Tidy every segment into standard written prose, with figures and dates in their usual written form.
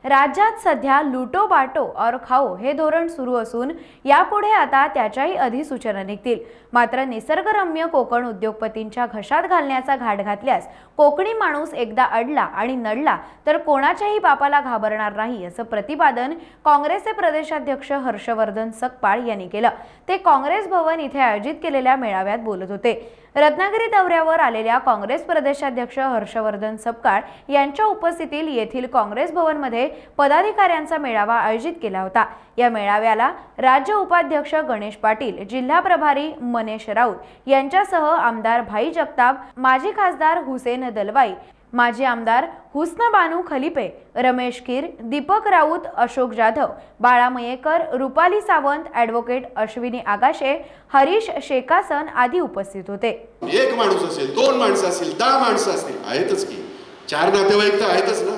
राज्यात सध्या लुटो बाटो और खाओ हे धोरण सुरू असून यापुढे आता त्याच्याही अधिसूचना निघतील। मात्र निसर्गरम्य कोकण उद्योगपतींच्या घशात घालण्याचा घाट घातल्यास कोकणी माणूस एकदा अडला आणि नडला तर कोणाच्याही बापाला घाबरणार नाही असं प्रतिपादन काँग्रेसचे प्रदेशाध्यक्ष हर्षवर्धन सकपाळ यांनी केलं। ते काँग्रेस भवन इथे आयोजित केलेल्या मेळाव्यात बोलत होते। रत्नागिरी दौऱ्यावर आलेल्या काँग्रेस प्रदेशाध्यक्ष हर्षवर्धन सकपाळ यांच्या उपस्थितीत येथील काँग्रेस भवनमध्ये पदाधिकाऱ्यांचा मेळावा आयोजित केला होता। या मेळाव्याला राज्य उपाध्यक्ष गणेश पाटील, जिल्हा प्रभारी मनेश राऊत यांच्यासह आमदार भाई जगताप, माजी खासदार हुसेन दलवाई, माजी आमदार हुस्न बानू खलिपे, रमेश कीर, दीपक राऊत, अशोक जाधव, बाळा मयेकर, रुपाली सावंत, ॲडव्होकेट अश्विनी आगाशे, हरीश शेखासन आदी उपस्थित होते। एक माणूस असेल, दोन माणसं असेल, 10 माणसं असतील, आहेतच की 4 नातेवाईक तर आहेतच ना।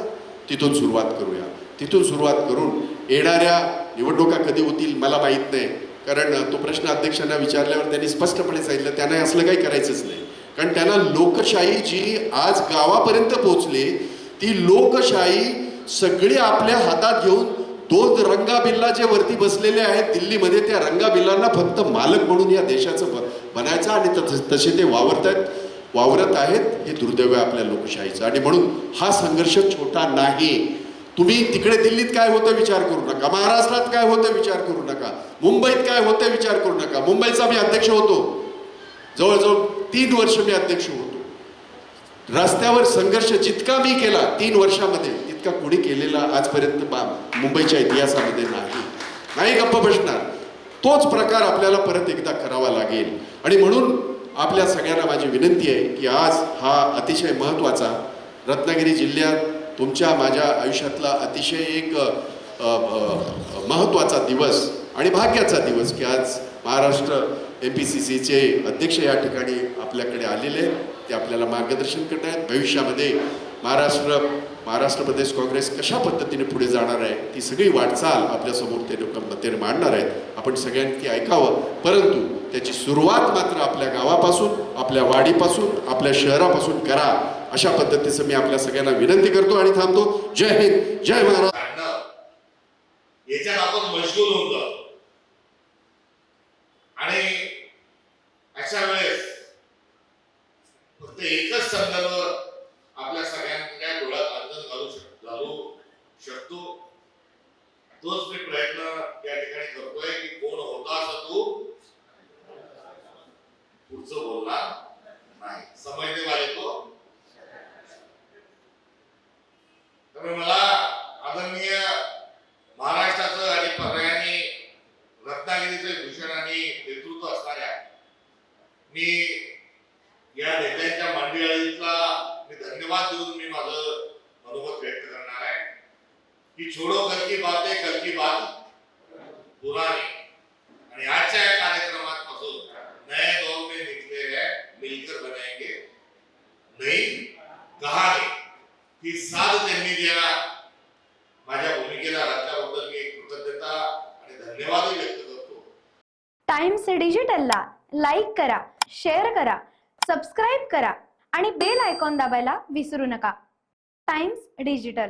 तिथून सुरुवात करूया। तिथून सुरुवात करून येणाऱ्या निवडणुका कधी होतील मला माहित नाही, कारण तो प्रश्न अध्यक्षांना विचारल्यावर त्यांनी स्पष्टपणे सांगितलं त्यांना असलं काही करायचंच नाही। कारण त्यांना लोकशाही जी आज गावापर्यंत पोहोचली ती लोकशाही सगळी आपल्या हातात घेऊन 2 रंगाबिल्ला जे वरती बसलेले आहेत दिल्लीमध्ये, त्या रंगाबिल्लांना फक्त मालक म्हणून या देशाचं बनायचं आणि तसे ते वावरत आहेत। हे दुर्दैव आहे आपल्या लोकशाहीचं आणि म्हणून हा संघर्ष छोटा नाही। तुम्ही तिकडे दिल्लीत काय होतं विचार करू नका, महाराष्ट्रात काय होतं विचार करू नका, मुंबईत काय होतं विचार करू नका। मुंबईचा मी अध्यक्ष होतो, जवळजवळ 3 वर्ष मी अध्यक्ष होतो। रस्त्यावर संघर्ष जितका मी केला 3 वर्षामध्ये तितका कोणी केलेला आजपर्यंत मुंबईच्या इतिहासामध्ये नाही गप्प बसणार। तोच प्रकार आपल्याला परत एकदा करावा लागेल आणि म्हणून आपल्या सगळ्यांना माझी विनंती आहे की आज हा अतिशय महत्त्वाचा रत्नागिरी जिल्ह्यात तुमच्या माझ्या आयुष्यातला अतिशय एक महत्त्वाचा दिवस आणि भाग्याचा दिवस की आज महाराष्ट्र MPCCचे अध्यक्ष या ठिकाणी आपल्याकडे आलेले आहेत। ते आपल्याला मार्गदर्शन करत आहेत। भविष्यामध्ये महाराष्ट्र प्रदेश काँग्रेस कशा पद्धतीने पुढे जाणार आहे ती सगळी वाटचाल आपल्यासमोर ते लोक मांडणार आहेत। आपण सगळ्यांनी ऐकावं, परंतु त्याची सुरुवात मात्र आपल्या गावापासून, आपल्या वाडीपासून, आपल्या शहरापासून करा, अशा पद्धतीचं मी आपल्या सगळ्यांना विनंती करतो आणि थांबतो। जय हिंद, जय महाराष्ट्र। याच्यात आपण मशगूल होऊन जातो आणि अशा वेळेस फक्त एकच संदर्भ आपल्या सगळ्यांच्या डोळ्यात अंजन घालू शकतो। तोच मी प्रयत्न या ठिकाणी करतोय की कोण होता असं तू पुढचं बोलणार नाही, समजते वाले तो। त्यामुळे मला आदरणीय महाराष्ट्राचं आणि पर्यायाने रत्नागिरीचे भूषण आणि नेतृत्व असणाऱ्या मी या नेत्यांच्या मंडळीतला मी धन्यवाद देऊन मी माझं मनोगत व्यक्त करणार आहे की छोडो कल की बातें कल की बात पुरानी। आणि आजच्या या कार्यक्रमापासून नए दौर में निकले हैं, मिलकर बनाएंगे नई कहानी ही साथ त्यांनी दिला। माझ्या भूमिकेला राज्याबद्दल मी कृतज्ञता आणि धन्यवाद व्यक्त करतो। टाइम्स डिजिटलला लाईक करा, शेअर करा, सबस्क्राईब करा आणि बेल आयकॉन दाबायला विसरू नका। Times digital.